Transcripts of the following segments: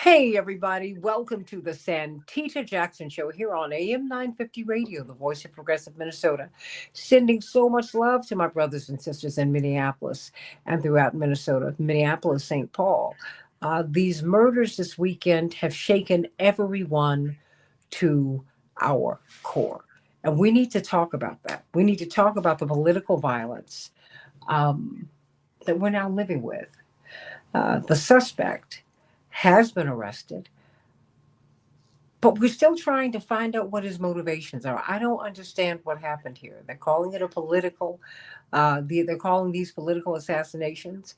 Hey, everybody. Welcome to the Santita Jackson Show here on AM 950 Radio, the voice of progressive Minnesota. Sending so much love to my brothers and sisters in Minneapolis and throughout Minnesota, Minneapolis, St. Paul. These murders this weekend have shaken everyone to our core. And we need to talk about that. We need to talk about the political violence um, that we're now living with. The suspect has been arrested, but we're still trying to find out what his motivations are. I don't understand what happened here. They're calling it a political, they're calling these political assassinations.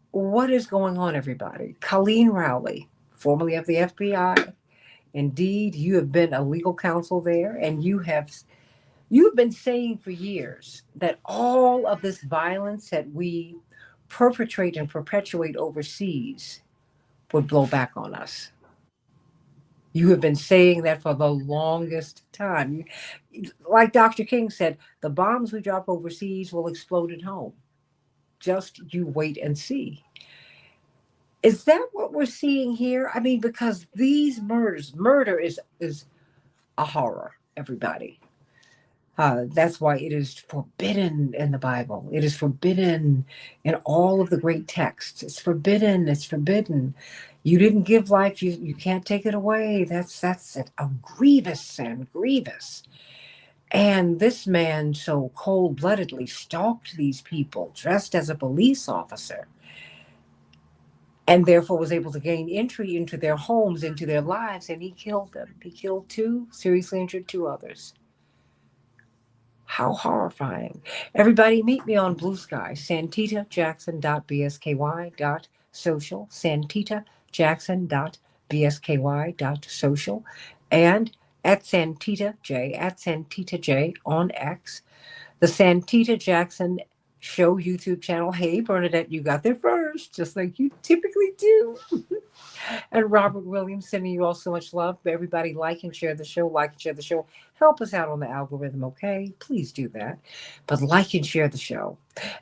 What is going on, everybody? Colleen Rowley, formerly of the FBI, indeed, you have been a legal counsel there, and you've been saying for years that all of this violence that we perpetrate and perpetuate overseas would blow back on us. You have been saying that for the longest time. Like Dr. King said, the bombs we drop overseas will explode at home. Just you wait and see. Is that what we're seeing here? I mean, because these murder is a horror, everybody. That's why it is forbidden in the Bible. It is forbidden in all of the great texts. It's forbidden. It's forbidden. You didn't give life. You can't take it away. That's a grievous sin, grievous. And this man so cold-bloodedly stalked these people dressed as a police officer and therefore was able to gain entry into their homes, into their lives, and he killed them. He killed two, seriously injured two others. How horrifying. Everybody meet me on Blue Sky, santitajackson.bsky.social, santitajackson.bsky.social, and at Santita J on X, the Santita Jackson Show YouTube channel. Hey, Bernadette, you got there first, just like you typically do. And Robert Williams sending you all so much love. Everybody like and share the show, like and share the show. Help us out on the algorithm, okay? Please do that. But like and share the show.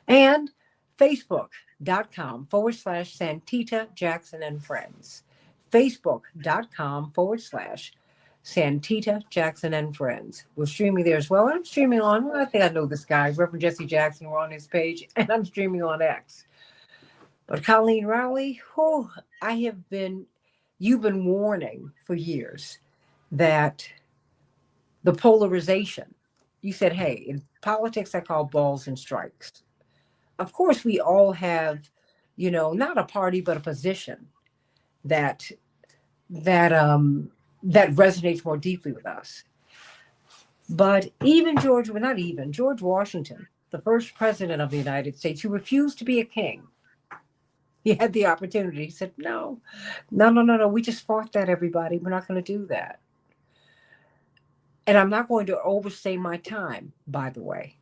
And Facebook.com/Santita Jackson and Friends. Facebook.com/Santita Jackson and Friends. We're streaming there as well. I'm streaming on, well, I think I know this guy, Reverend Jesse Jackson. We're on his page, and I'm streaming on X. But Colleen Rowley, you've been warning for years that the polarization, you said, hey, in politics, I call balls and strikes. Of course, we all have, not a party, but a position that, that resonates more deeply with us. But George Washington, the first president of the United States, who refused to be a king, he had the opportunity. He said, no. We just fought that, everybody. We're not going to do that. And I'm not going to overstay my time, by the way.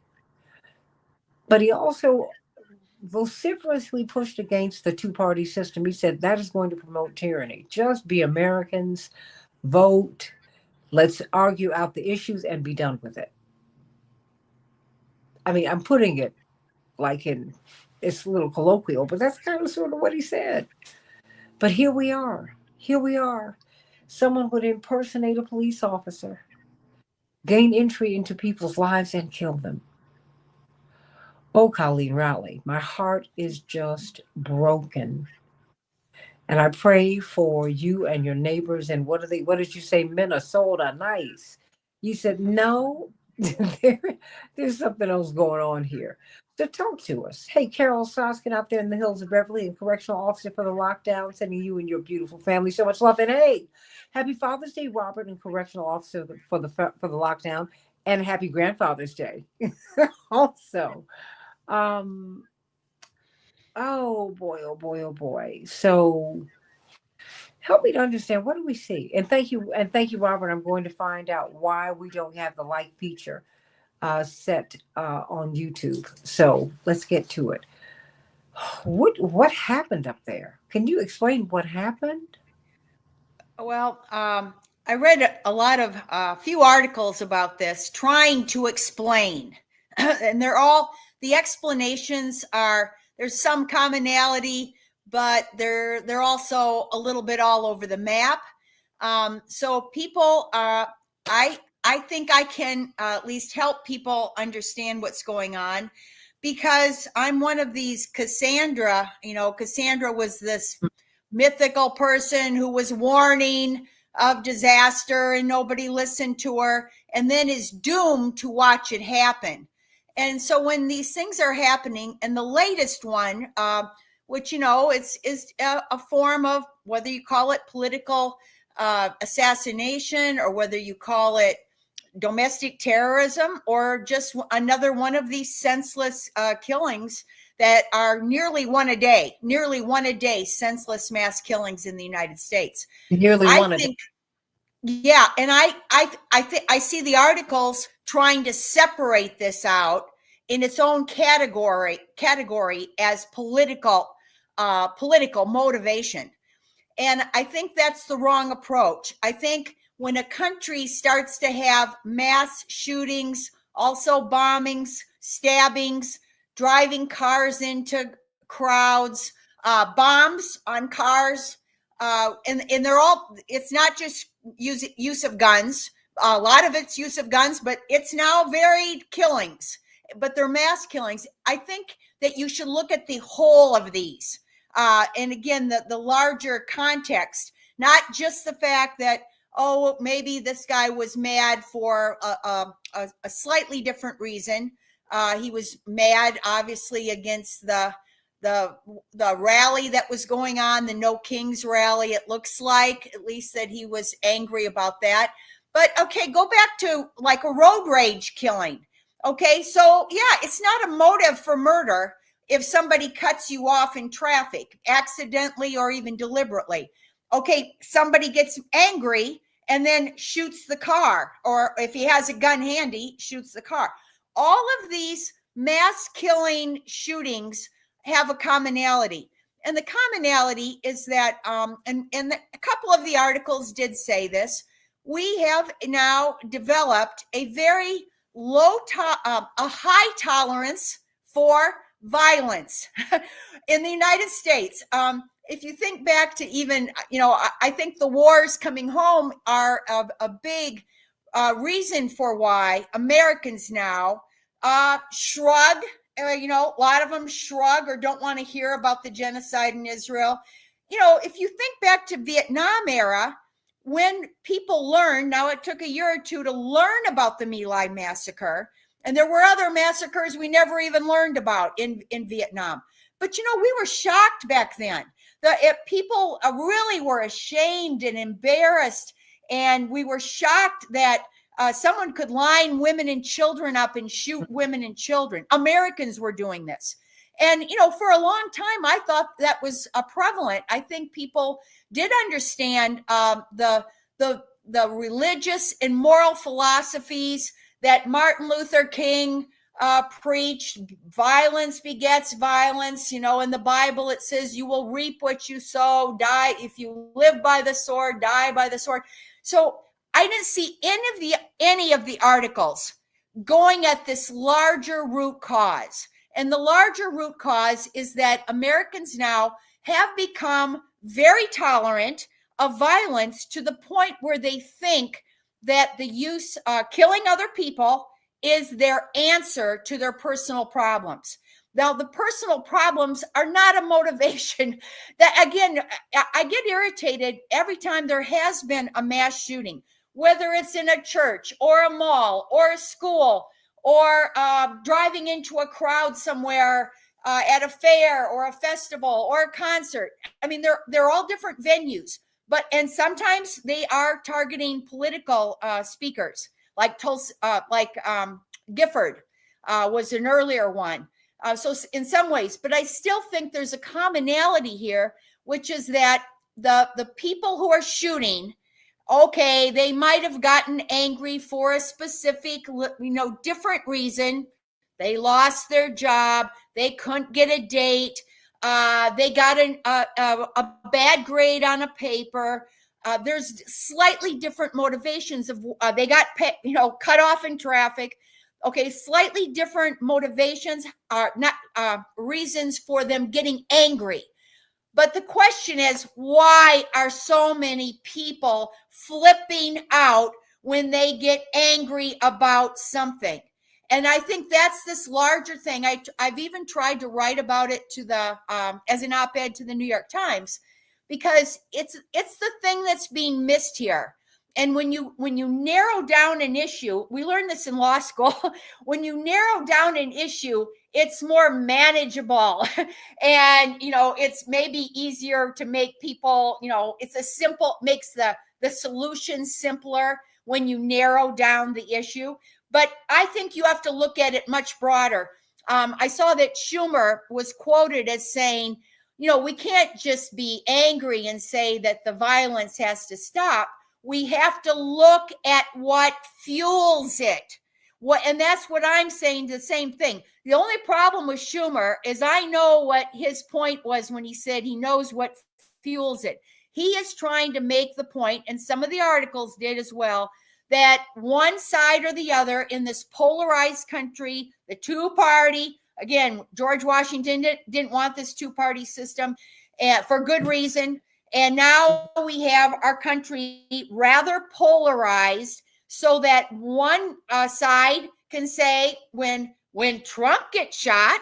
But he also vociferously pushed against the two-party system. He said that is going to promote tyranny. Just be Americans, vote, let's argue out the issues and be done with it. I mean, I'm putting it like it's a little colloquial, but that's kind of sort of what he said. But here we are. Someone would impersonate a police officer, gain entry into people's lives, and kill them. Oh, Colleen Rowley, my heart is just broken. And I pray for you and your neighbors. And what did you say? Minnesota, nice. You said, no, there's something else going on here. So talk to us. Hey, Carol Soskin out there in the hills of Beverly, and correctional officer for the lockdown, sending you and your beautiful family so much love. And hey, happy Father's Day, Robert, and correctional officer for the lockdown, and happy Grandfather's Day also. Oh boy. So help me to understand, what do we see? And thank you, Robert. I'm going to find out why we don't have the like feature set on YouTube. So let's get to it. What happened up there? Can you explain what happened? Well, I read a few articles about this, trying to explain, and the explanations there's some commonality, but they're also a little bit all over the map. So people, I think I can at least help people understand what's going on, because I'm one of these Cassandra. Cassandra was this mythical person who was warning of disaster and nobody listened to her, and then is doomed to watch it happen. And so when these things are happening, and the latest one, which is a form of, whether you call it political assassination, or whether you call it domestic terrorism, or just another one of these senseless killings that are nearly one a day, senseless mass killings in the United States. Nearly I one a day. think, yeah, and I see the articles trying to separate this out in its own category as political motivation. And I think that's the wrong approach. I think when a country starts to have mass shootings, also bombings, stabbings, driving cars into crowds, bombs on cars, and they're all, it's not just use of guns. A lot of it's use of guns, but it's now varied killings, but they're mass killings. I think that you should look at the whole of these. And again, the larger context, not just the fact that, oh, maybe this guy was mad for a slightly different reason. He was mad, obviously, against the rally that was going on, the No Kings rally. It looks like, at least, that he was angry about that. But okay, go back to like a road rage killing. Okay, so yeah, it's not a motive for murder if somebody cuts you off in traffic, accidentally or even deliberately. Okay, somebody gets angry and then shoots the car, or if he has a gun handy, shoots the car. All of these mass killing shootings have a commonality. And the commonality is that, and a couple of the articles did say this, we have now developed a very a high tolerance for violence in the United States. If you think back to even, I think the wars coming home are a big reason for why Americans now shrug. A lot of them shrug or don't want to hear about the genocide in Israel. If you think back to Vietnam era, when people learned, now it took a year or two to learn about the My Lai massacre, and there were other massacres we never even learned about in Vietnam. But, we were shocked back then. People really were ashamed and embarrassed, and we were shocked that someone could line women and children up and shoot women and children. Americans were doing this. And, for a long time, I thought that was prevalent. I think people did understand the religious and moral philosophies that Martin Luther King preached. Violence begets violence. In the Bible, it says you will reap what you sow. Die if you live by the sword, die by the sword. So I didn't see any of the articles going at this larger root cause. And the larger root cause is that Americans now have become very tolerant of violence to the point where they think that the use, killing other people is their answer to their personal problems. Now, the personal problems are not a motivation. That, again, I get irritated every time there has been a mass shooting, whether it's in a church or a mall or a school, or driving into a crowd somewhere at a fair or a festival or a concert. I mean, they're all different venues, and sometimes they are targeting political speakers, like Gifford was an earlier one. So in some ways, but I still think there's a commonality here, which is that the people who are shooting, okay, they might have gotten angry for a specific, different reason. They lost their job. They couldn't get a date. They got a bad grade on a paper. There's slightly different motivations of they got cut off in traffic. Okay, slightly different motivations are not reasons for them getting angry. But the question is, why are so many people flipping out when they get angry about something? And I think that's this larger thing. I've even tried to write about it to the as an op-ed to the New York Times, because it's the thing that's being missed here. And when you narrow down an issue, we learned this in law school. When you narrow down an issue, it's more manageable, and it's maybe easier to make people. Makes the solution simpler when you narrow down the issue. But I think you have to look at it much broader. I saw that Schumer was quoted as saying, we can't just be angry and say that the violence has to stop. We have to look at what fuels it. And that's what I'm saying, the same thing. The only problem with Schumer is I know what his point was when he said he knows what fuels it. He is trying to make the point, and some of the articles did as well, that one side or the other in this polarized country, the two-party, again, George Washington didn't want this two-party system for good reason. And now we have our country rather polarized, so that one side can say when Trump gets shot,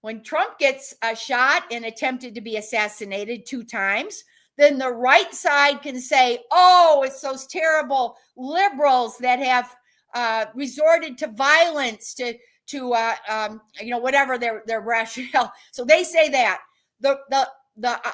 and attempted to be assassinated 2 times, then the right side can say, oh, it's those terrible liberals that have resorted to violence to whatever their rationale. So they say that. The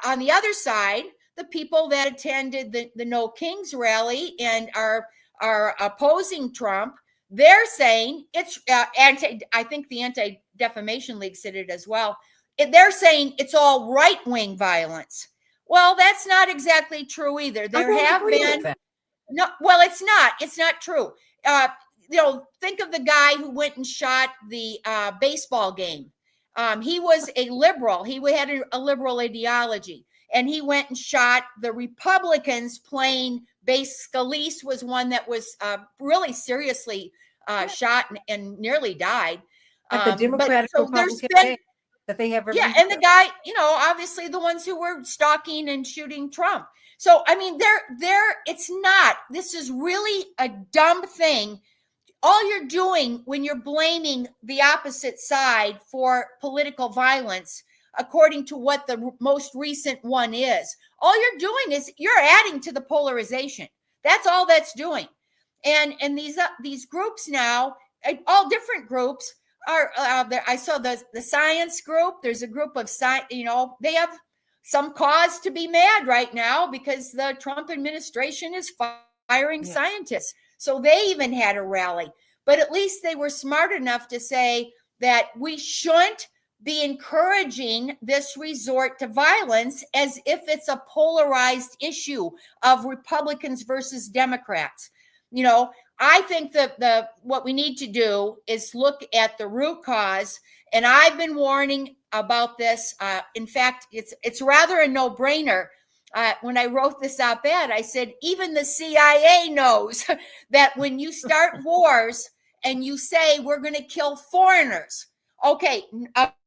on the other side, the people that attended the No Kings rally and are opposing Trump, they're saying it's I think the Anti-Defamation League said it as well. They're saying it's all right-wing violence. Well, that's not exactly true either. There have been no. Well, it's not. It's not true. Think of the guy who went and shot the baseball game. He was a liberal. He had a liberal ideology, and he went and shot the Republicans playing base. Scalise was one that was really seriously shot and nearly died. At the Democratic Republican that they have. Yeah, and the guy, obviously the ones who were stalking and shooting Trump. So, I mean, it's not. This is really a dumb thing. All you're doing when you're blaming the opposite side for political violence, according to what the most recent one is, all you're doing is you're adding to the polarization. That's all that's doing. And these groups now, all different groups are there. I saw the science group. There's a group of science. They have some cause to be mad right now because the Trump administration is firing scientists. So they even had a rally, but at least they were smart enough to say that we shouldn't be encouraging this resort to violence as if it's a polarized issue of Republicans versus Democrats. I think that what we need to do is look at the root cause. And I've been warning about this. In fact, it's rather a no-brainer. When I wrote this op-ed, I said, even the CIA knows that when you start wars and you say we're going to kill foreigners, okay,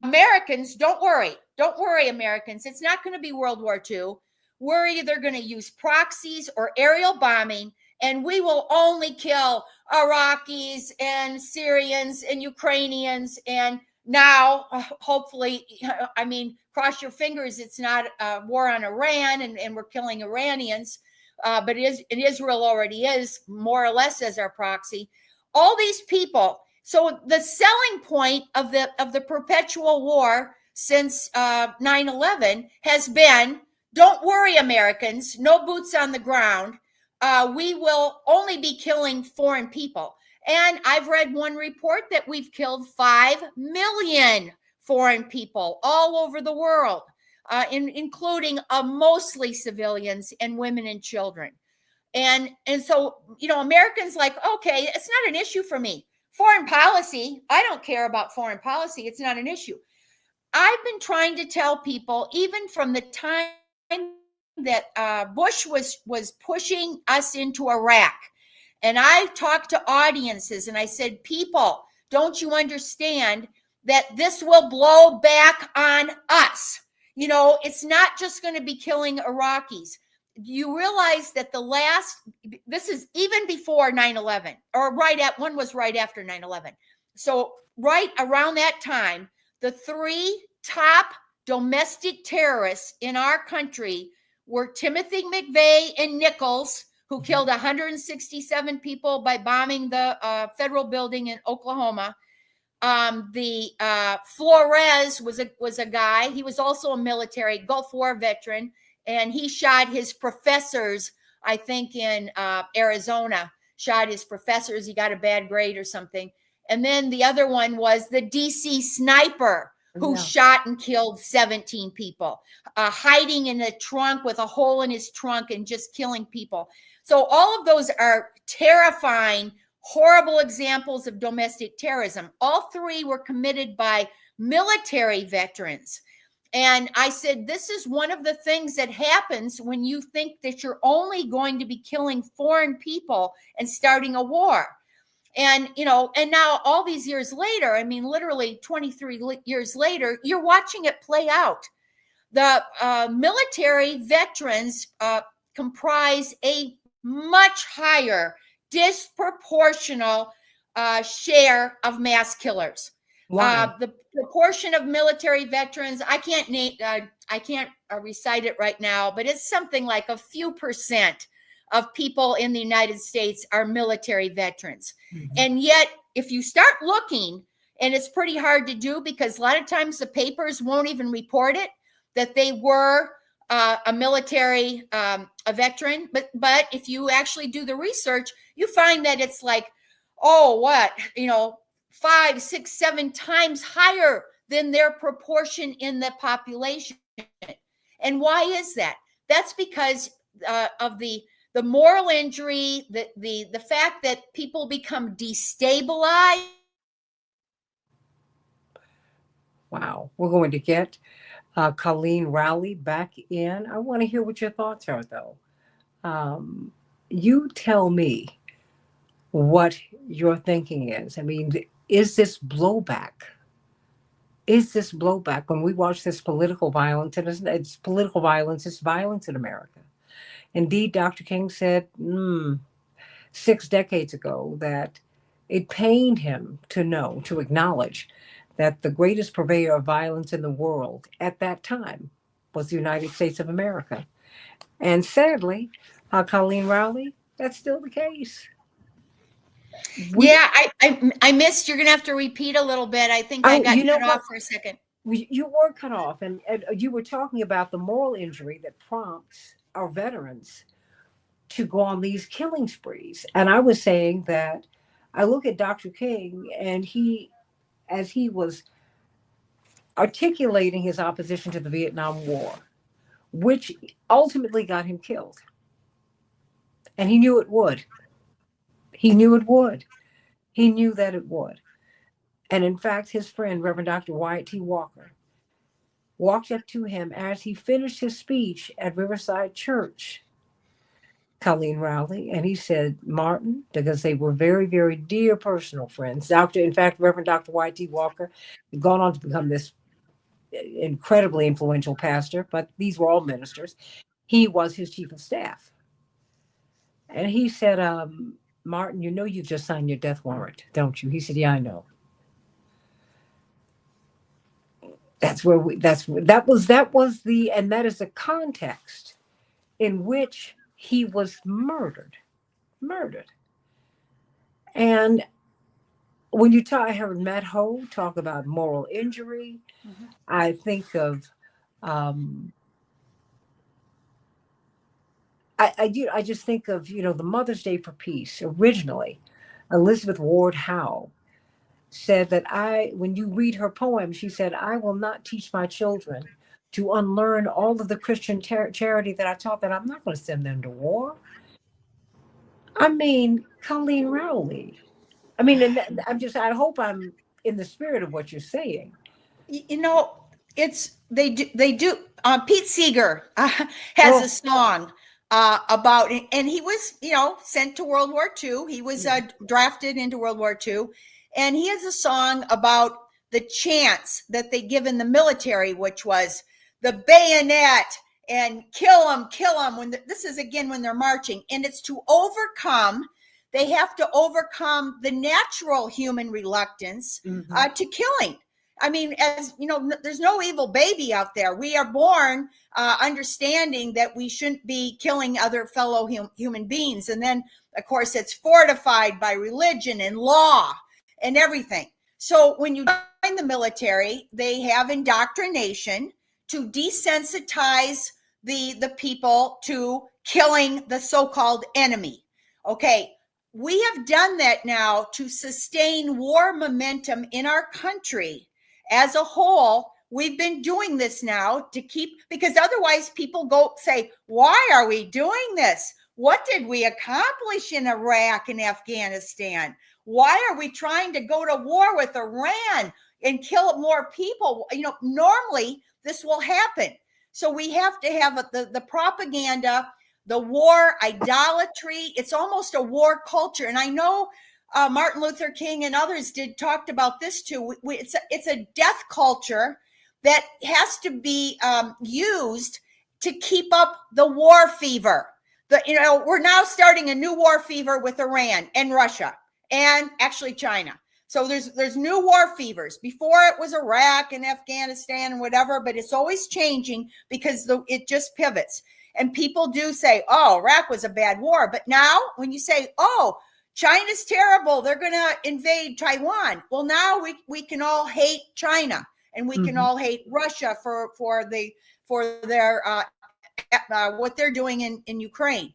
Americans, don't worry. Don't worry, Americans. It's not going to be World War II. We're either going to use proxies or aerial bombing, and we will only kill Iraqis and Syrians and Ukrainians. And now, hopefully, cross your fingers, it's not a war on Iran and we're killing Iranians. But Israel already is more or less as our proxy. All these people. So the selling point of the perpetual war since 9/11 has been, don't worry, Americans, no boots on the ground. We will only be killing foreign people. And I've read one report that we've killed 5 million foreign people all over the world, including mostly civilians and women and children. And so, Americans like, okay, it's not an issue for me. Foreign policy, I don't care about foreign policy. It's not an issue. I've been trying to tell people, even from the time that Bush was pushing us into Iraq. And I talked to audiences and I said, people, don't you understand that this will blow back on us? it's not just going to be killing Iraqis. You realize that this is even before 9/11, or one was right after 9/11. So right around that time, the three top domestic terrorists in our country were Timothy McVeigh and Nichols, who killed 167 people by bombing the federal building in Oklahoma. The Flores was a guy. He was also a military Gulf War veteran, and he shot his professors, I think in Arizona, shot his professors. He got a bad grade or something. And then the other one was the DC sniper who shot and killed 17 people, hiding in a trunk with a hole in his trunk and just killing people. So all of those are terrifying, horrible examples of domestic terrorism. All three were committed by military veterans. And I said, this is one of the things that happens when you think that you're only going to be killing foreign people and starting a war. And, and now all these years later, I mean, literally 23 years later, you're watching it play out. The military veterans comprise a much higher disproportional share of mass killers. The proportion of military veterans, I can't recite it right now, but it's something like a few percent of people in the United States are military veterans. Mm-hmm. And yet, if you start looking, and it's pretty hard to do because a lot of times the papers won't even report it, that they were a military, a veteran. But if you actually do the research, you find that it's like, 5, 6, 7 times higher than their proportion in the population. And why is that? That's because of the moral injury, the fact that people become destabilized. Wow. We're going to get Colleen Rowley back in. I want to hear what your thoughts are, though. You tell me what your thinking is. I mean, is this blowback? Is this blowback when we watch this political violence? And it's political violence, it's violence in America. Indeed, Dr. King said 6 decades ago that it pained him to acknowledge that the greatest purveyor of violence in the world at that time was the United States of America. And sadly, Colleen Rowley, that's still the case. I missed. You're going to have to repeat a little bit. I think I got cut off for a second. You were cut off, and you were talking about the moral injury that prompts our veterans to go on these killing sprees. And I was saying that I look at Dr. King, and as he was articulating his opposition to the Vietnam War, which ultimately got him killed. And he knew it would. He knew it would. He knew that it would. And in fact, his friend, Reverend Dr. Wyatt T. Walker, walked up to him as he finished his speech at Riverside Church, Colleen Rowley, and he said, Martin, because they were very, very dear personal friends. In fact, Reverend Dr. Wyatt T. Walker had gone on to become this incredibly influential pastor, but these were all ministers. He was his chief of staff. And he said, Martin, you've just signed your death warrant, don't you? He said, yeah, I know. And that is the context in which he was murdered. And when I heard Matt Ho talk about moral injury, mm-hmm. I think of, I just think of, the Mother's Day for Peace. Originally, Elizabeth Ward Howe said that when you read her poem, she said, I will not teach my children to unlearn all of the Christian charity that I taught, that I'm not going to send them to war. I mean, Colleen Rowley. I mean, and I hope I'm in the spirit of what you're saying. They do. Pete Seeger has a song about, and he was, sent to World War II. He was drafted into World War II. And he has a song about the chance that they give in the military, which was the bayonet and kill them. When this is again when they're marching, and it's to overcome. They have to overcome the natural human reluctance to killing. I mean, as you know, there's no evil baby out there. We are born understanding that we shouldn't be killing other fellow human beings. And then, of course, it's fortified by religion and law and everything. So when you join the military, they have indoctrination to desensitize the people to killing the so-called enemy. Okay, we have done that now to sustain war momentum in our country as a whole. We've been doing this now to keep, because otherwise people go say, why are we doing this? What did we accomplish in Iraq and Afghanistan? Why are we trying to go to war with Iran and kill more people? You know, normally this will happen. So we have to have the propaganda, the war idolatry. It's almost a war culture. And I know Martin Luther King and others talked about this too. It's a death culture that has to be used to keep up the war fever. We're now starting a new war fever with Iran and Russia and actually China. So there's new war fevers. Before it was Iraq and Afghanistan and whatever, but it's always changing because it just pivots. And people do say, oh, Iraq was a bad war. But now when you say, oh, China's terrible, they're going to invade Taiwan. Well, now we can all hate China, and we can all hate Russia for their what they're doing in Ukraine.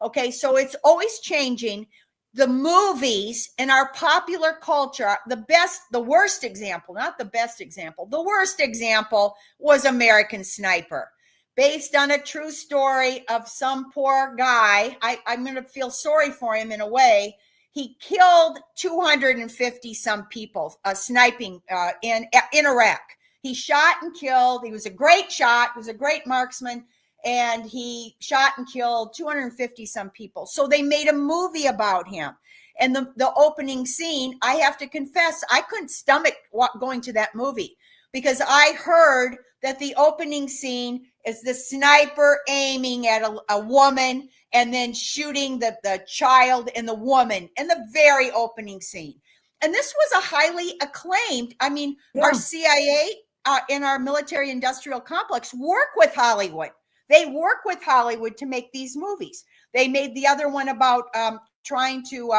Okay, so it's always changing. The movies in our popular culture, the worst example, not the best example, the worst example was American Sniper, based on a true story of some poor guy. I'm going to feel sorry for him in a way. He killed 250 some people sniping in Iraq. He shot and killed. He was a great shot. He was a great marksman. And he shot and killed 250 some people. So they made a movie about him. And the opening scene, I have to confess, I couldn't stomach going to that movie, because I heard that the opening scene is the sniper aiming at a woman and then shooting the child and the woman in the very opening scene. And this was a highly acclaimed, I mean, our CIA in our military industrial complex work with Hollywood. They work with Hollywood to make these movies. They made the other one about trying to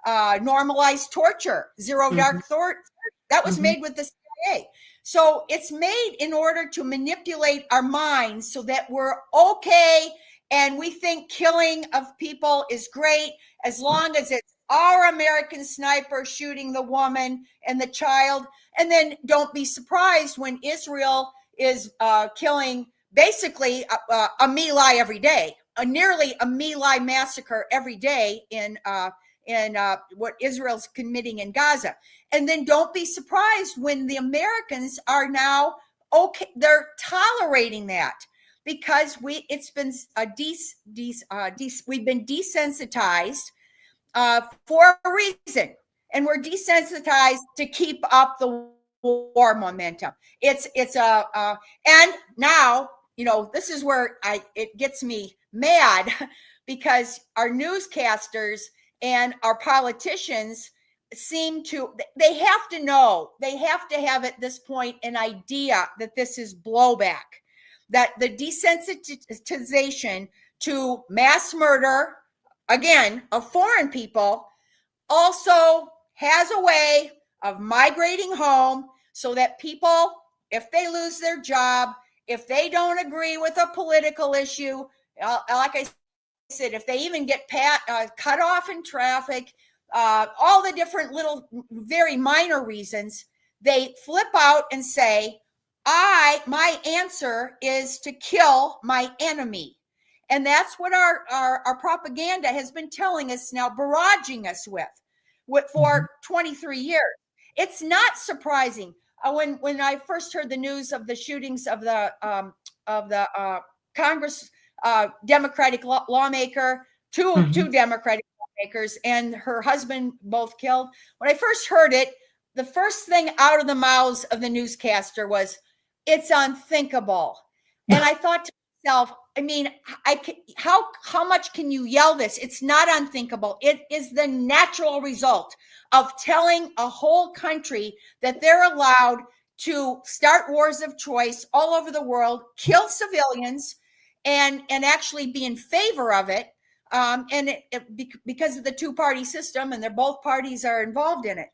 normalize torture, Zero Dark Thirty. That was made with the CIA. So it's made in order to manipulate our minds so that we're okay and we think killing of people is great as long as it's our American sniper shooting the woman and the child. And then don't be surprised when Israel is killing basically a My Lai every day, nearly a My Lai massacre every day in what Israel's committing in Gaza. And then don't be surprised when the Americans are now okay, they're tolerating that because it's been we've been desensitized for a reason, and we're desensitized to keep up the war momentum. And now, you know, this is where it gets me mad because our newscasters and our politicians they have to know, they have to have at this point an idea that this is blowback, that the desensitization to mass murder, again, of foreign people also has a way of migrating home so that people, if they lose their job, if they don't agree with a political issue, like I said, if they even get cut off in traffic, all the different little very minor reasons, they flip out and say, my answer is to kill my enemy. And that's what our propaganda has been telling us now, barraging us with for 23 years. It's not surprising. When I first heard the news of the shootings of the Congress Democratic lawmaker, two Democratic lawmakers and her husband both killed. When I first heard it, the first thing out of the mouths of the newscaster was, "It's unthinkable. And I thought to myself, I mean, how much can you yell this? It's not unthinkable. It is the natural result of telling a whole country that they're allowed to start wars of choice all over the world, kill civilians, and actually be in favor of it. Because of the two-party system, and they're both parties are involved in it.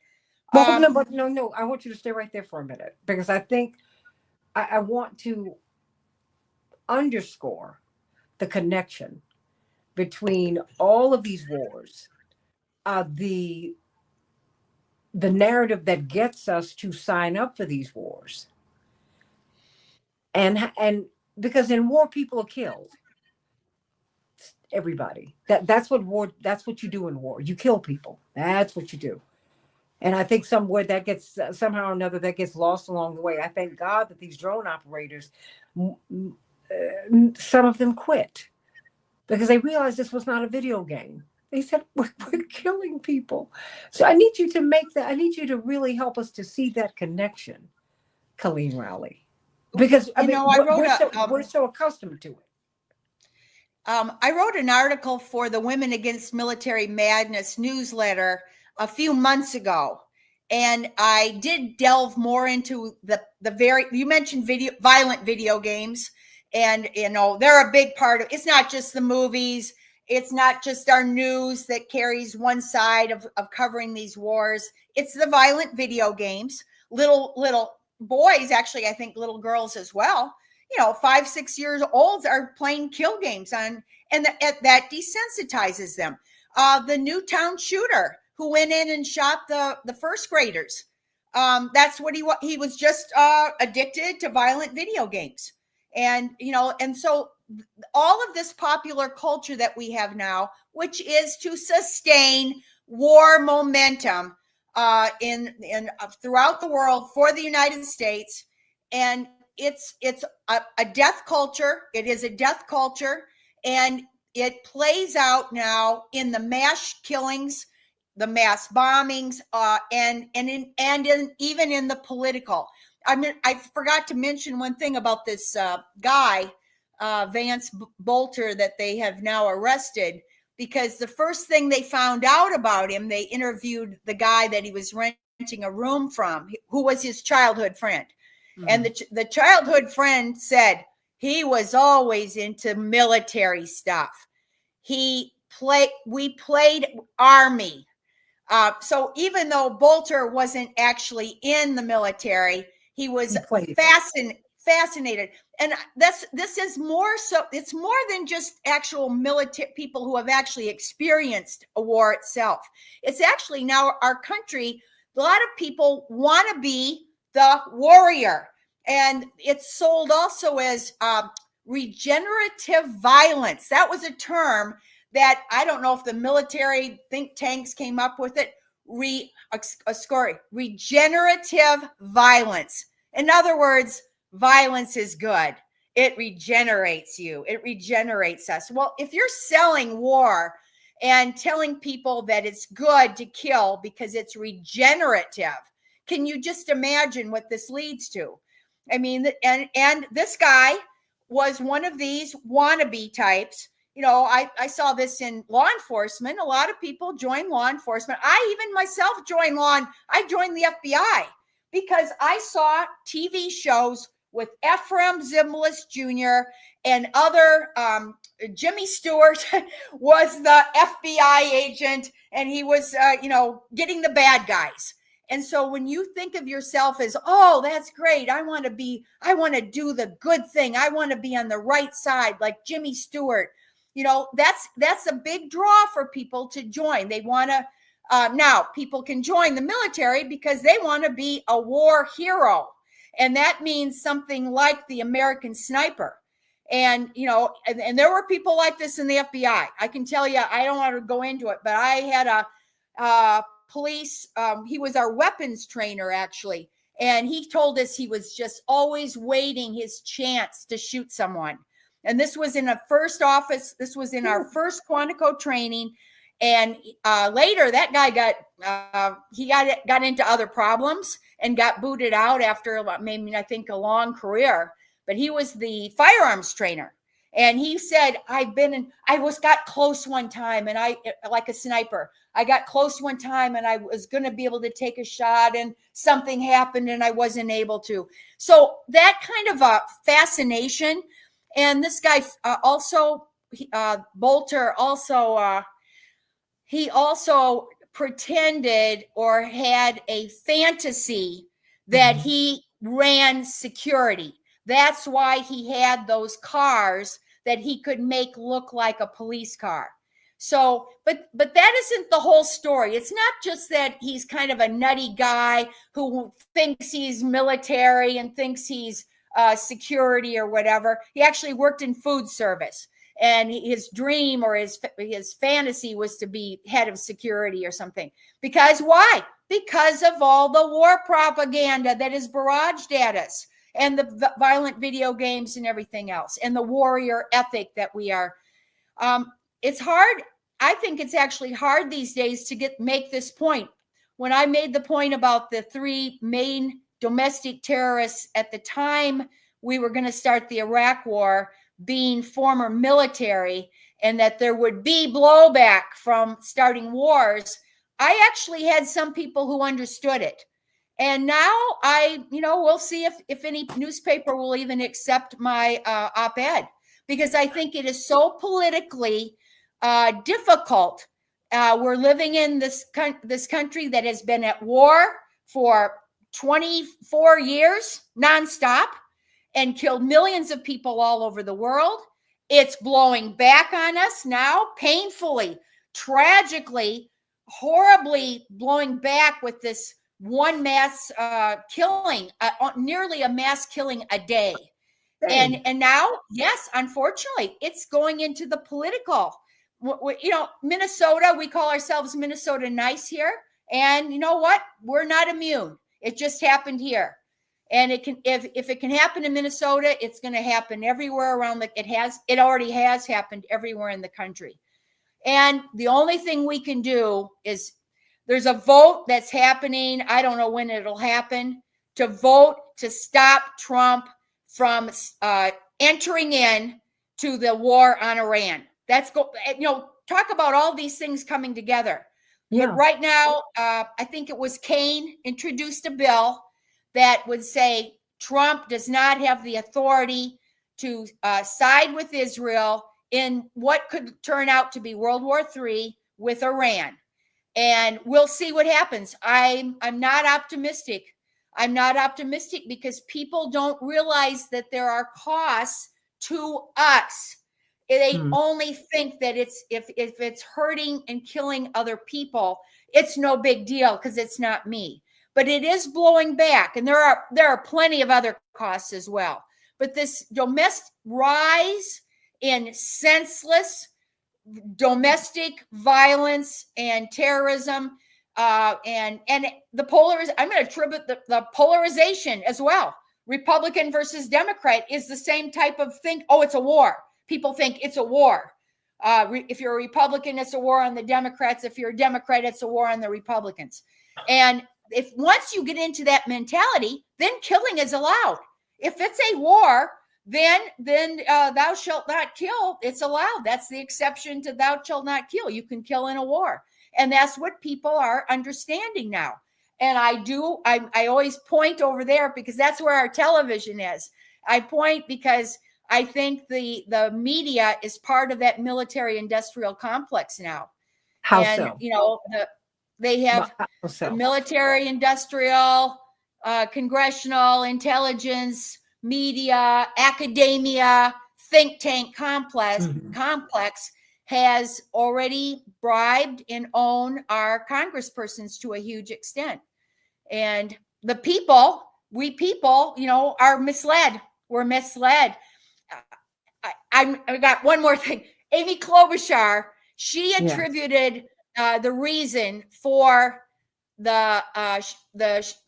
Well, no, but no. I want you to stay right there for a minute, because I think I want to underscore the connection between all of these wars, the narrative that gets us to sign up for these wars, and because in war people are killed. Everybody. That's what you do in war. You kill people. That's what you do. And I think somewhere that gets somehow or another that gets lost along the way. I thank God that these drone operators, some of them quit because they realized this was not a video game. They said, we're killing people. So I need you to I need you to really help us to see that connection, Colleen Rowley. Because we're so accustomed to it. I wrote an article for the Women Against Military Madness newsletter a few months ago, and I did delve more into you mentioned violent video games, and they're a big part of it's not just the movies, it's not just our news that carries one side of covering these wars. It's the violent video games. Little boys, actually, I think little girls as well, 5, 6 years old are playing kill games and that desensitizes them. The Newtown shooter who went in and shot the first graders. That's what he was just addicted to violent video games. And so all of this popular culture that we have now, which is to sustain war momentum in throughout the world for the United States, and it's a death culture. It is a death culture, and it plays out now in the mass killings, the mass bombings, and even in the political. I forgot to mention one thing about this guy, Vance Bolter, that they have now arrested, because the first thing they found out about him, they interviewed the guy that he was renting a room from, who was his childhood friend. Mm-hmm. And the childhood friend said he was always into military stuff. We played Army. So even though Bolter wasn't actually in the military, he was fascinated. And this is more so, it's more than just actual military people who have actually experienced a war itself. It's actually now our country, a lot of people want to be the warrior. And it's sold also as regenerative violence. That was a term that I don't know if the military think tanks came up with it. Regenerative violence. In other words, violence is good. It regenerates you. It regenerates us. Well, if you're selling war and telling people that it's good to kill because it's regenerative, can you just imagine what this leads to? I mean, and this guy was one of these wannabe types. I saw this in law enforcement. A lot of people join law enforcement. I even myself joined I joined the FBI because I saw TV shows with Ephraim Zimbalist Jr. and other, Jimmy Stewart was the FBI agent, and he was, getting the bad guys. And so when you think of yourself as, oh, that's great, I want to do the good thing, I want to be on the right side like Jimmy Stewart, that's a big draw for people to join. They want to, now people can join the military because they want to be a war hero. And that means something like the American sniper. And, and there were people like this in the FBI. I can tell you, I don't want to go into it, but I had a police, he was our weapons trainer, actually. And he told us he was just always waiting his chance to shoot someone. And this was in a first office. This was in our first Quantico training. And later that guy got into other problems and got booted out after maybe, I think, a long career. but he was the firearms trainer. And he said, got close one time, and like a sniper, I got close one time and I was going to be able to take a shot, and something happened and I wasn't able to. So that kind of a fascination. And this guy Bolter he also pretended or had a fantasy that he ran security. That's why he had those cars that he could make look like a police car. So, but that isn't the whole story. It's not just that he's kind of a nutty guy who thinks he's military and thinks he's security or whatever. He actually worked in food service, and his dream or his fantasy was to be head of security or something. Because why? Because of all the war propaganda that is barraged at us, and the violent video games and everything else, and the warrior ethic that we are. It's hard. I think it's actually hard these days to make this point. When I made the point about the 3 main domestic terrorists at the time we were going to start the Iraq War being former military, and that there would be blowback from starting wars, I actually had some people who understood it. And now we'll see if any newspaper will even accept my op-ed, because I think it is so politically difficult. We're living in this country that has been at war for 24 years nonstop and killed millions of people all over the world. It's blowing back on us now, painfully, tragically, horribly blowing back with this one mass killing, nearly a mass killing a day. And now, yes, unfortunately, it's going into the political. Minnesota, we call ourselves Minnesota nice here. And you know what? We're not immune. It just happened here. And it can, if it can happen in Minnesota, it's going to happen everywhere around it already has happened everywhere in the country. And the only thing we can do is, there's a vote that's happening. I don't know when it'll happen, to vote to stop Trump from entering in to the war on Iran. Talk about all these things coming together. Yeah. But right now, I think it was Kane introduced a bill that would say Trump does not have the authority to side with Israel in what could turn out to be World War III with Iran. And we'll see what happens. I'm not optimistic. I'm not optimistic because people don't realize that there are costs to us. They only think that if it's hurting and killing other people, it's no big deal because it's not me. But it is blowing back, and there are plenty of other costs as well. But this domestic rise in senseless domestic violence and terrorism, and the I'm going to attribute the polarization as well. Republican versus Democrat is the same type of thing. Oh, it's a war. People think it's a war. If you're a Republican, it's a war on the Democrats. If you're a Democrat, it's a war on the Republicans. And if once you get into that mentality, then killing is allowed. If it's a war, then thou shalt not kill. It's allowed. That's the exception to thou shalt not kill. You can kill in a war. And that's what people are understanding now. And I always point over there because that's where our television is. I point because I think the media is part of that military industrial complex now. How and, so? They have military industrial, congressional, intelligence, media, academia, think tank complex has already bribed and owned our congresspersons to a huge extent. And the people, are misled. We're misled. I got one more thing. Amy Klobuchar, she attributed the reason for the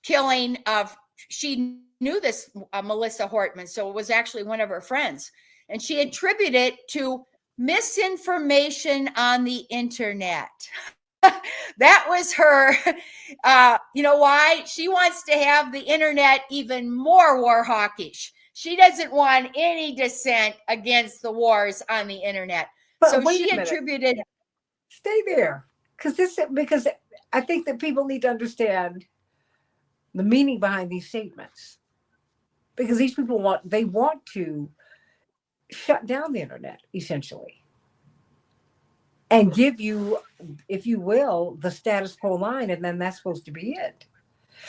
killing of, she knew this Melissa Hortman, so it was actually one of her friends. And she attributed it to misinformation on the internet. That was her. You know why? She wants to have the internet even more war hawkish. She doesn't want any dissent against the wars on the internet. So But wait she a minute. attributed. Stay there. Because I think that people need to understand the meaning behind these statements. Because these people want to shut down the internet, essentially, and give you, if you will, the status quo line, and then that's supposed to be it.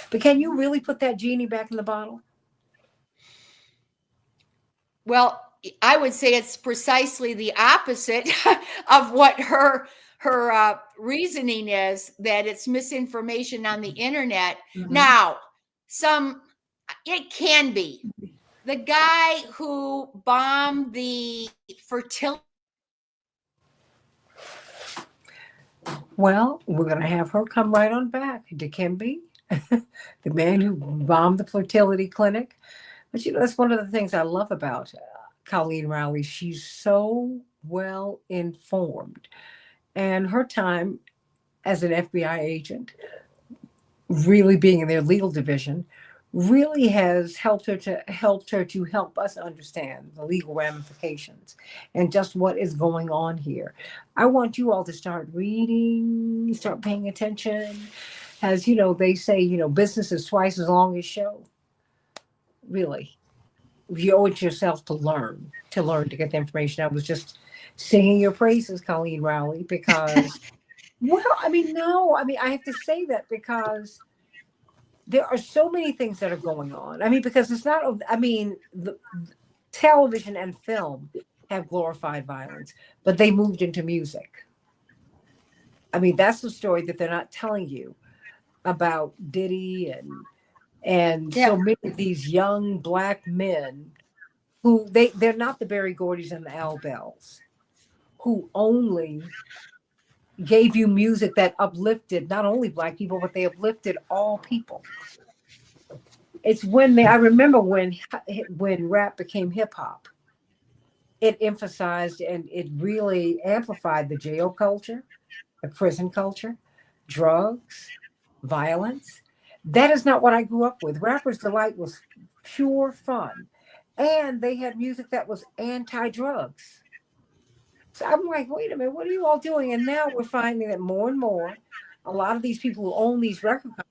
But can you really put that genie back in the bottle? Well, I would say it's precisely the opposite of what her reasoning is, that it's misinformation on the internet. Mhm. Now, it can be. The guy who bombed the fertility. Well, we're going to have her come right on back. Dikembe, the man who bombed the fertility clinic. But that's one of the things I love about Colleen Rowley. She's so well informed. And her time as an FBI agent, really being in their legal division, really has helped her to help us understand the legal ramifications and just what is going on here. I want you all to start reading, start paying attention. As they say, business is twice as long as show. Really, you owe it to yourself to learn to get the information. I was just singing your praises, Colleen Rowley, because well, no, I have to say that because there are so many things that are going on. Because it's not, the television and film have glorified violence, but they moved into music. That's the story that they're not telling you about Diddy and Yeah. so many of these young Black men who they're not the Berry Gordy's and the Al Bells, who only gave you music that uplifted not only Black people, but they uplifted all people. It's I remember when rap became hip hop, it emphasized and it really amplified the jail culture, the prison culture, drugs, violence. That is not what I grew up with. Rappers Delight was pure fun. And they had music that was anti-drugs. So I'm like, wait a minute, what are you all doing? And now we're finding that more and more, a lot of these people who own these record companies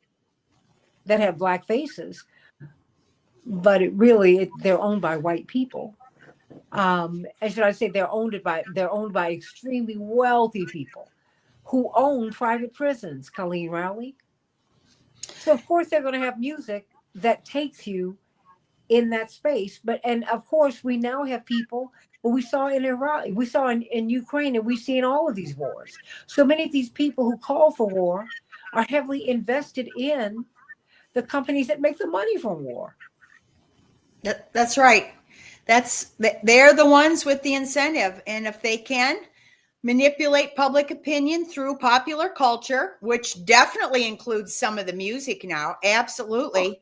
that have Black faces, but they're owned by white people. And should I say they're owned by extremely wealthy people who own private prisons, Colleen Rowley. So of course they're going to have music that takes you in that space. And of course we now have people we saw in Iraq, we saw in Ukraine, and we see in all of these wars. So many of these people who call for war are heavily invested in the companies that make the money from war. That's right. They're the ones with the incentive. And if they can manipulate public opinion through popular culture, which definitely includes some of the music now, absolutely,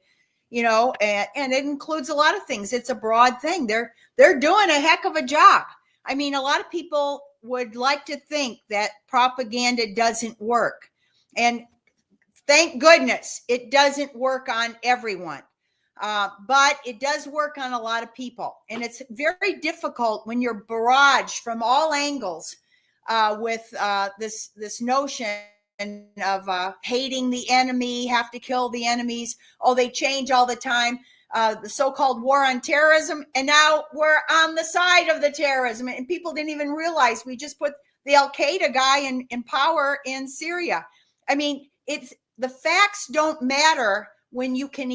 and it includes a lot of things. It's a broad thing. They're doing a heck of a job. A lot of people would like to think that propaganda doesn't work. And thank goodness it doesn't work on everyone. But it does work on a lot of people. And it's very difficult when you're barraged from all angles with this notion of hating the enemy, have to kill the enemies. Oh, they change all the time. The so-called war on terrorism. And now we're on the side of the terrorism. And people didn't even realize we just put the Al-Qaeda guy in power in Syria. The facts don't matter when you can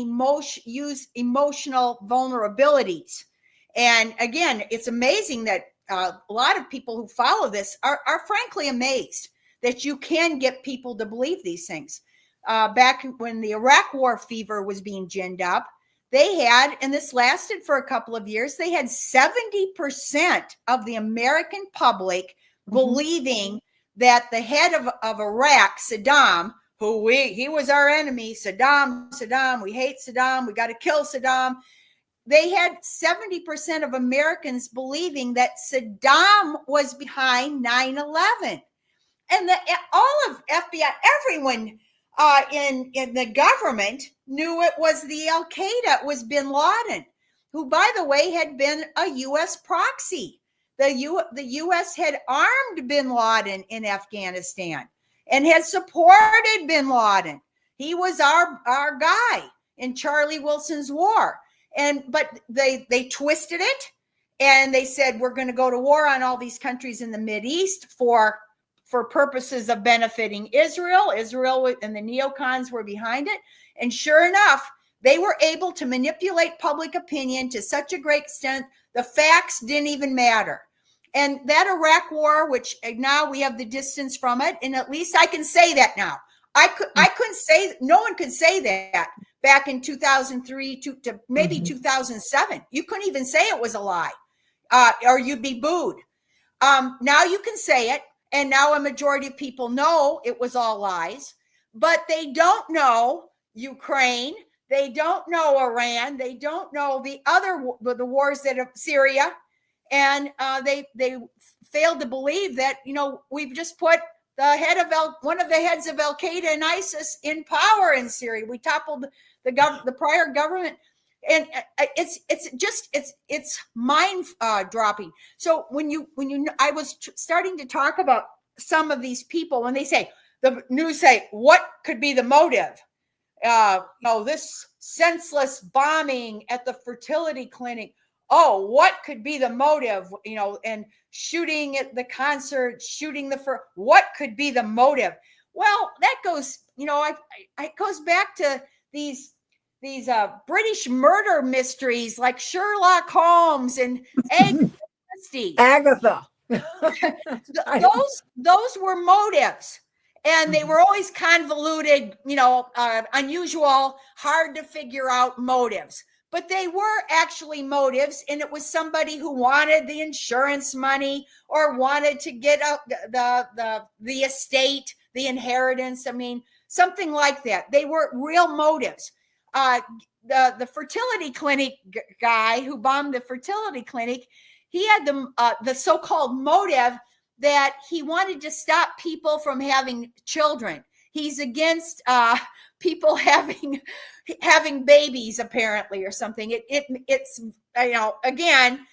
use emotional vulnerabilities. And again, it's amazing that a lot of people who follow this are frankly amazed that you can get people to believe these things. Back when the Iraq war fever was being ginned up, they had, and this lasted for a couple of years, they had 70% of the American public believing that the head of Iraq, Saddam, he was our enemy, Saddam, we hate Saddam, we got to kill Saddam. They had 70% of Americans believing that Saddam was behind 9/11. And all of FBI, everyone in the government knew it was the Al-Qaeda, it was bin Laden who, by the way, had been a U.S. proxy. The U.S. had armed bin Laden in Afghanistan and had supported bin Laden. He was our guy in Charlie Wilson's war. But they twisted it, and they said, we're going to go to war on all these countries in the Mideast for purposes of benefiting Israel. Israel and the neocons were behind it. And sure enough, they were able to manipulate public opinion to such a great extent, the facts didn't even matter. And that Iraq war, which now we have the distance from it, and at least I can say that now. I couldn't say, no one could say that back in 2003 to maybe 2007. You couldn't even say it was a lie, or you'd be booed. Now you can say it, and now a majority of people know it was all lies, but they don't know Ukraine. They don't know Iran. They don't know the wars that are Syria. And they failed to believe that, we've just put one of the heads of Al Qaeda and ISIS in power in Syria. We toppled the prior government, and it's mind dropping. So I was starting to talk about some of these people when they say, the news say, what could be the motive? This senseless bombing at the fertility clinic. Oh, what could be the motive? And shooting at the concert, what could be the motive? Well, that goes, it goes back to these British murder mysteries like Sherlock Holmes and Agatha. Those were motives. And they were always convoluted, unusual, hard to figure out motives. But they were actually motives, and it was somebody who wanted the insurance money or wanted to get the estate, the inheritance. I mean, something like that. They were real motives. The fertility clinic guy who bombed the fertility clinic, he had the so-called motive that he wanted to stop people from having children. He's against people having babies, apparently, or something. It's again,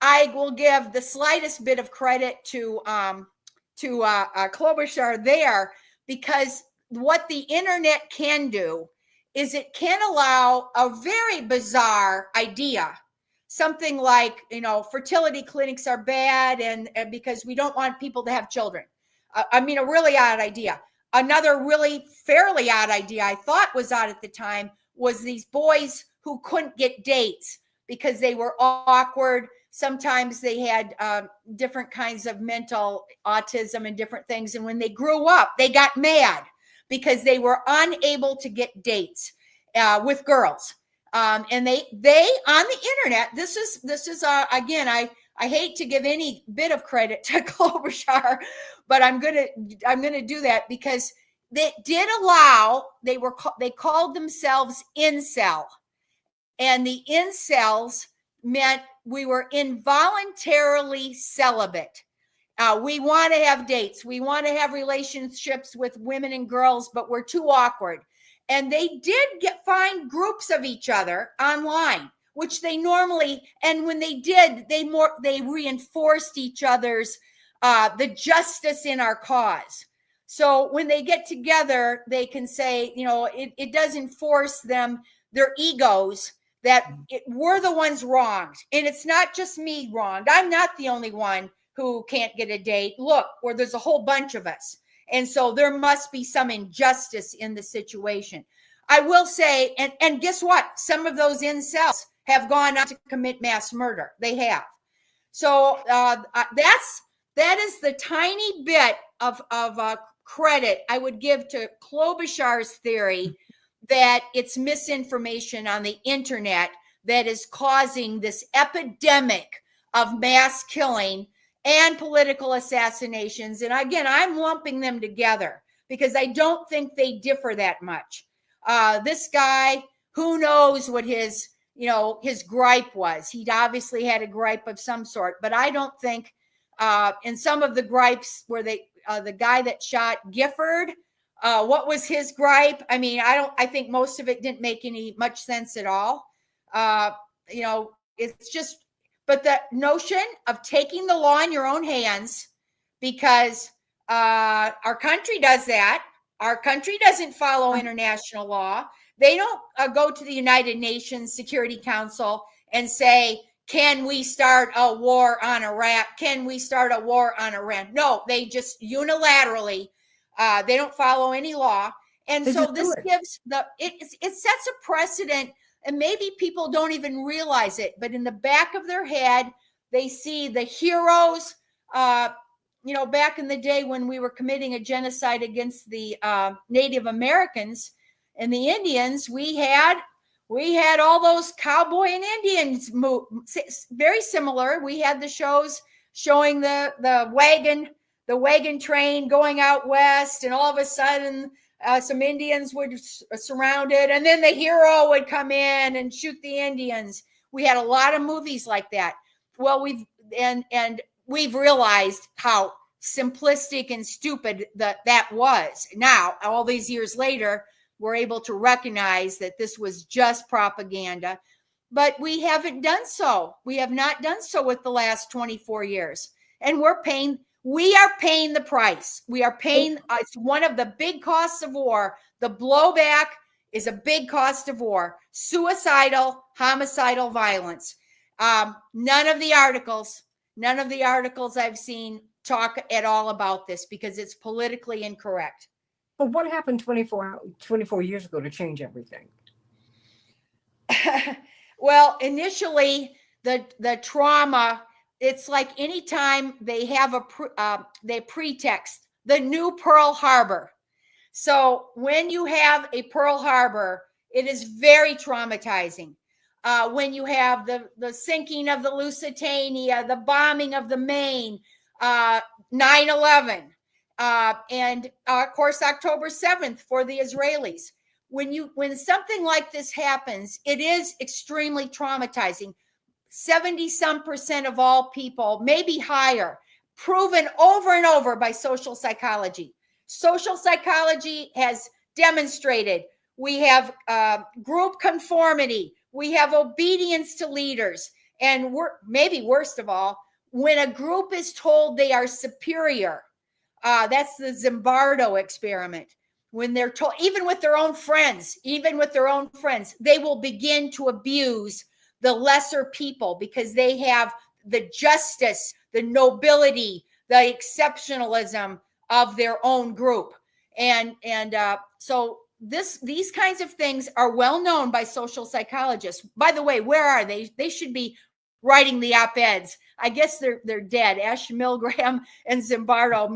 I will give the slightest bit of credit to Klobuchar there, because what the internet can do is it can allow a very bizarre idea. Something like, fertility clinics are bad and because we don't want people to have children. A really odd idea. Another really fairly odd idea I thought was odd at the time was these boys who couldn't get dates because they were awkward. Sometimes they had different kinds of mental autism and different things. And when they grew up, they got mad because they were unable to get dates with girls. And they on the internet, this is again, I hate to give any bit of credit to Klobuchar, but I'm gonna do that because they did allow, they called themselves incel, and the incels meant we were involuntarily celibate. We want to have dates, we want to have relationships with women and girls, but we're too awkward. And they did find groups of each other online, which they normally, and when they did, they reinforced each other's the justice in our cause. So when they get together, they can say, it does enforce their egos that we're the ones wronged. And it's not just me wronged. I'm not the only one who can't get a date. Look, there's a whole bunch of us. And so there must be some injustice in the situation. I will say, and guess what? Some of those incels have gone on to commit mass murder. They have. So that is the tiny bit of credit I would give to Klobuchar's theory that it's misinformation on the internet that is causing this epidemic of mass killing and political assassinations. And again, I'm lumping them together because I don't think they differ that much. This guy, who knows what his gripe was. He obviously had a gripe of some sort, but I don't think in some of the gripes where the guy that shot Gifford, what was his gripe? I mean, I think most of it didn't make much sense at all. it's just, but the notion of taking the law in your own hands, because our country does that. Our country doesn't follow international law. They don't go to the United Nations Security Council and say, can we start a war on Iraq? Can we start a war on Iran? No, they just unilaterally, they don't follow any law. And so this gives it sets a precedent, and maybe people don't even realize it, but in the back of their head, they see the heroes. Back in the day when we were committing a genocide against the Native Americans and the Indians, we had all those cowboy and Indians very similar. We had the shows showing the wagon train going out west, and all of a sudden some Indians would surround it, and then the hero would come in and shoot the Indians. We had a lot of movies like that. Well, we've realized how simplistic and stupid that was. Now, all these years later, we're able to recognize that this was just propaganda, but we haven't done so. We have not done so with the last 24 years, and we are paying the price. We are paying, it's one of the big costs of war. The blowback is a big cost of war. Suicidal, homicidal violence. None of the articles I've seen talk at all about this because it's politically incorrect. But what happened 24 years ago to change everything? Well, initially, the trauma, it's like anytime they have they pretext the new Pearl Harbor. So when you have a Pearl Harbor, it is very traumatizing. When you have the sinking of the Lusitania, the bombing of the Maine, 9/11, and of course October 7th for the Israelis. When something like this happens, it is extremely traumatizing. 70% of all people, maybe higher, proven over and over by social psychology. Social psychology has demonstrated we have group conformity, we have obedience to leaders, and maybe worst of all, when a group is told they are superior, that's the Zimbardo experiment. When they're told, even with their own friends, they will begin to abuse the lesser people because they have the justice, the nobility, the exceptionalism of their own group. And so these kinds of things are well known by social psychologists. By the way, where are they? They should be writing the op-eds. I guess they're dead. Ash Milgram and Zimbardo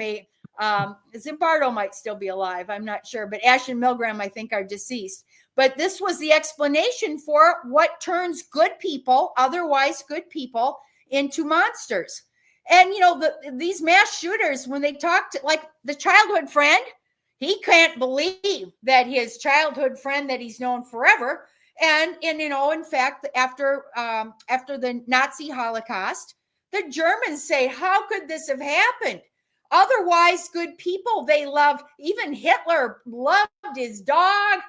Zimbardo might still be alive. I'm not sure, but Ash and Milgram, I think, are deceased. But this was the explanation for what turns good people, otherwise good people, into monsters. And, these mass shooters, when they talk to, like, the childhood friend, he can't believe that his childhood friend that he's known forever. And in fact, after the Nazi Holocaust, the Germans say, how could this have happened? Otherwise good people, they love, even Hitler loved his dog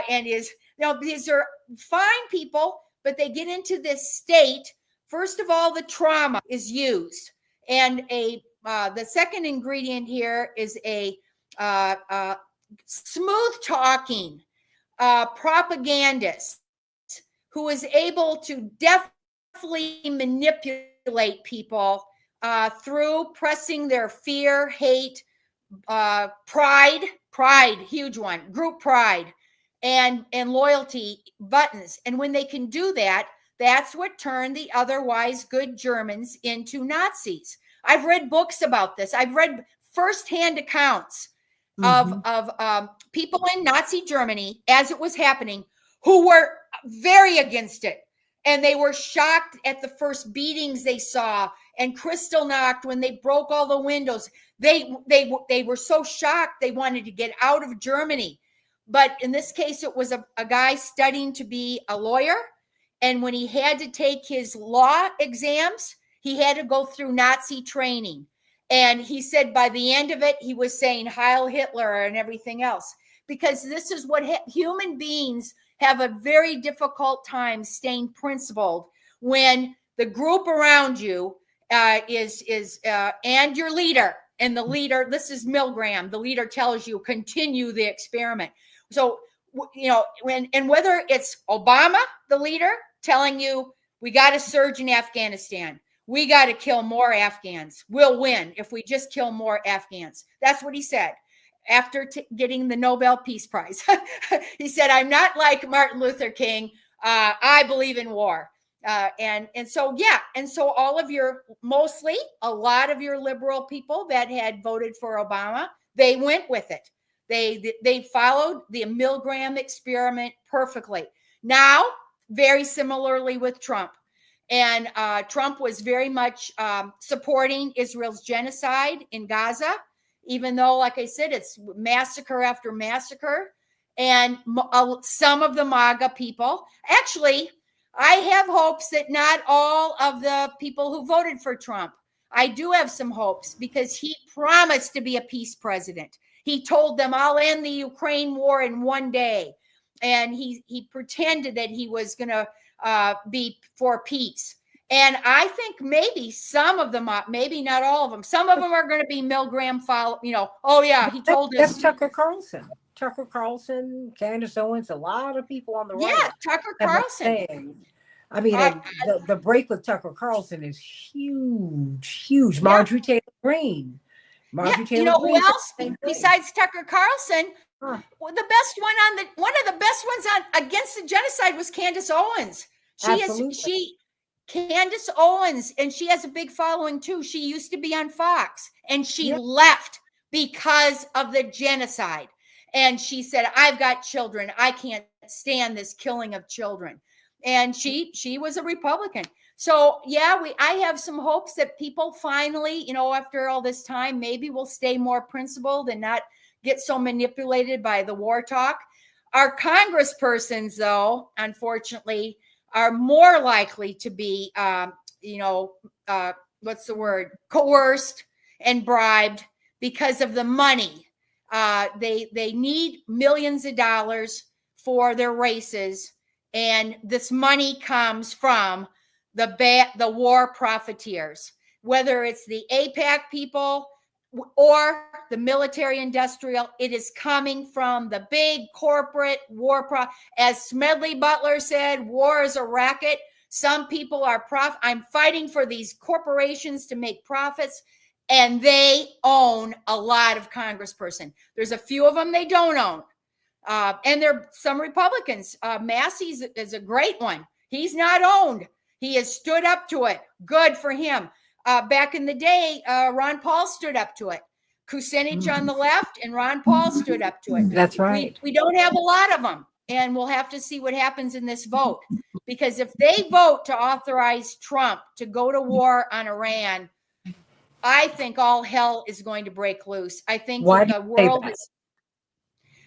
and these are fine people, but they get into this state. First of all, the trauma is used. And the second ingredient here is a smooth talking propagandist who is able to deftly manipulate people through pressing their fear, hate, pride, huge one, group pride, and loyalty buttons. And when they can do that, that's what turned the otherwise good Germans into Nazis. I've read books about this. I've read firsthand accounts of people in Nazi Germany as it was happening who were very against it. And they were shocked at the first beatings they saw and Kristallnacht when they broke all the windows. They were so shocked they wanted to get out of Germany. But in this case, it was a guy studying to be a lawyer. And when he had to take his law exams, he had to go through Nazi training. And he said by the end of it, he was saying Heil Hitler and everything else. Because this is what human beings have a very difficult time staying principled when the group around you is and your leader, and the leader, this is Milgram, the leader tells you continue the experiment. So and whether it's Obama, the leader, telling you we got a surge in Afghanistan, we got to kill more Afghans, we'll win if we just kill more Afghans. That's what he said after getting the Nobel Peace Prize. He said, I'm not like Martin Luther King. I believe in war. And so all of mostly a lot of your liberal people that had voted for Obama, they went with it. They followed the Milgram experiment perfectly. Now, very similarly with Trump. And Trump was very much supporting Israel's genocide in Gaza, even though, like I said, it's massacre after massacre. And some of the MAGA people, actually, I have hopes that not all of the people who voted for Trump, I do have some hopes, because he promised to be a peace president. He told them, I'll end the Ukraine war in one day. And he pretended that he was going to be for peace. And I think maybe some of them, maybe not all of them, some of them are going to be Milgram follow, oh yeah, he told us. That's Tucker Carlson, Candace Owens, a lot of people on the right. Yeah, Tucker Carlson. I mean, the break with Tucker Carlson is huge. Marjorie Taylor Greene. Who else besides Tucker Carlson? Well, one of the best ones on against the genocide was Candace Owens. Candace Owens, and she has a big following too. She used to be on Fox, and she left because of the genocide. And she said, I've got children. I can't stand this killing of children. And she was a Republican. So I have some hopes that people finally, after all this time, maybe will stay more principled and not get so manipulated by the war talk. Our congresspersons, though, unfortunately, are more likely to be, coerced and bribed because of the money. They need millions of dollars for their races, and this money comes from the war profiteers, whether it's the AIPAC people or the military industrial. It is coming from the big corporate war. As Smedley Butler said, war is a racket. Some people are I'm fighting for these corporations to make profits, and they own a lot of congressperson. There's a few of them they don't own. And there are some Republicans. Massey is a great one. He's not owned. He has stood up to it. Good for him. Back in the day, Ron Paul stood up to it. Kucinich on the left, and Ron Paul stood up to it. That's right. We don't have a lot of them, and we'll have to see what happens in this vote. Because if they vote to authorize Trump to go to war on Iran, I think all hell is going to break loose. I think the world is.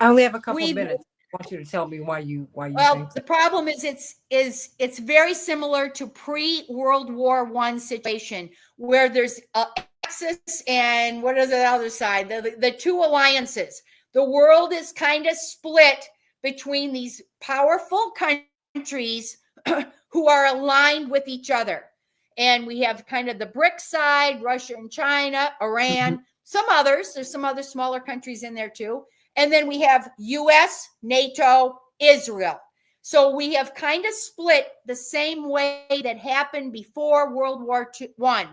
I only have a couple of minutes. I want you to tell me why you. Well, the problem is it's very similar to pre-World War I situation, where there's Axis and what is the other side? The two alliances. The world is kind of split between these powerful countries who are aligned with each other. And we have kind of the BRICS side, Russia and China, Iran, some others. There's some other smaller countries in there too. And then we have US, NATO, Israel. So we have kind of split the same way that happened before World War I.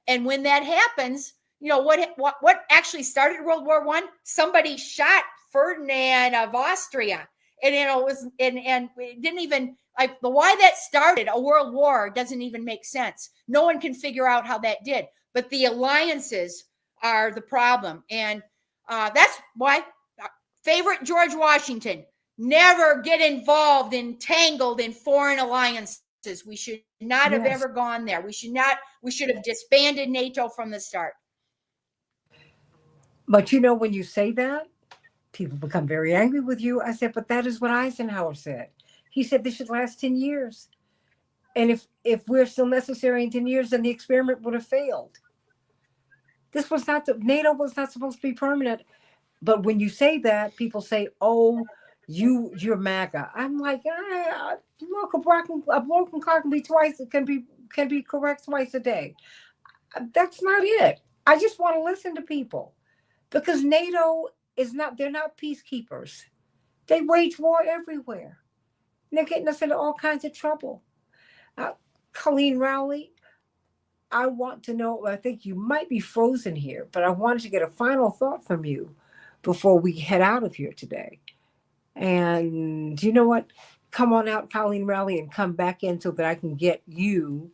And when that happens, what actually started World War I? Somebody shot Ferdinand of Austria. And it was and it didn't even the why that started a world war doesn't even make sense. No one can figure out how that did. But the alliances are the problem. And that's why favorite George Washington, never get entangled in foreign alliances. We should not have ever gone there. We should have disbanded NATO from the start. But when you say that, people become very angry with you. I said, but that is what Eisenhower said. He said this should last 10 years. And if we're still necessary in 10 years, then the experiment would have failed. NATO was not supposed to be permanent. But when you say that, people say, oh, You're MAGA. I'm like, look, a broken clock can be correct twice a day. That's not it. I just want to listen to people because NATO is not. They're not peacekeepers. They wage war everywhere. They're getting us into all kinds of trouble. Uh, Colleen Rowley, I want to know. I think you might be frozen here, but I wanted to get a final thought from you before we head out of here today. And you know what? Come on out, Colleen Rowley, and come back in so that I can get you,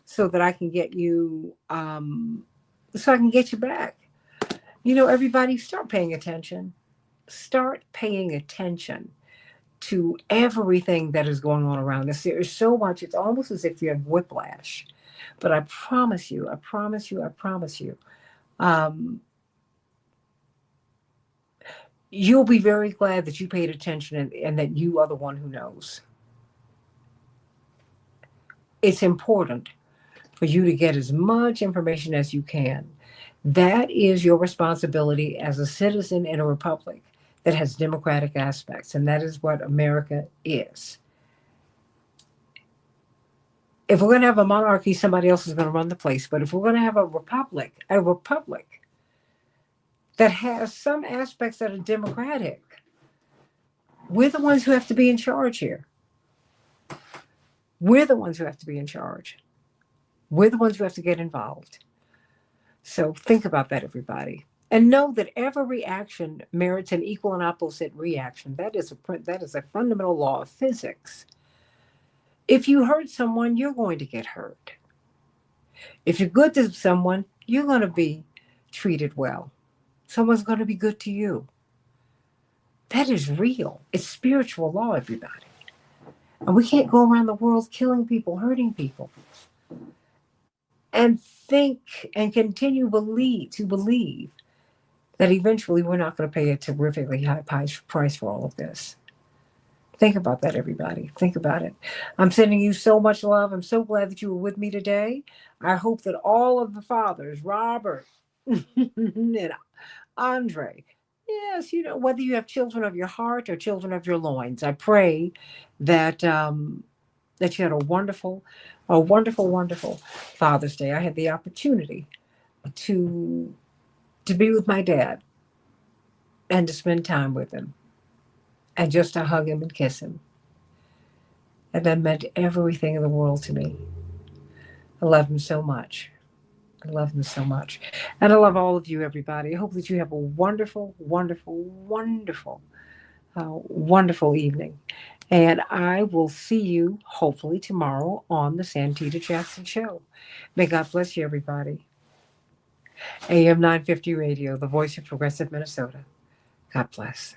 so that I can get you, so I can get you back. Everybody start paying attention. Start paying attention to everything that is going on around us. There is so much, it's almost as if you have whiplash. But I promise you, I promise you, I promise you, um, you'll be very glad that you paid attention and that you are the one who knows. It's important for you to get as much information as you can. That is your responsibility as a citizen in a republic that has democratic aspects, and that is what America is. If we're going to have a monarchy, somebody else is going to run the place. But if we're going to have a republic that has some aspects that are democratic, we're the ones who have to be in charge here. We're the ones who have to be in charge. We're the ones who have to get involved. So think about that, everybody. And know that every action merits an equal and opposite reaction. That is a fundamental law of physics. If you hurt someone, you're going to get hurt. If you're good to someone, you're going to be treated well. Someone's going to be good to you. That is real. It's spiritual law, everybody. And we can't go around the world killing people, hurting people. And think and continue to believe that eventually we're not going to pay a terrifically high price for all of this. Think about that, everybody. Think about it. I'm sending you so much love. I'm so glad that you were with me today. I hope that all of the fathers, Robert and Andre, yes, whether you have children of your heart or children of your loins, I pray that that you had a wonderful, wonderful Father's Day. I had the opportunity to be with my dad and to spend time with him and just to hug him and kiss him. And that meant everything in the world to me. I love him so much. I love him so much. And I love all of you, everybody. I hope that you have a wonderful, wonderful evening. And I will see you hopefully tomorrow on the Santita Jackson Show. May God bless you, everybody. AM 950 Radio, the voice of progressive Minnesota. God bless.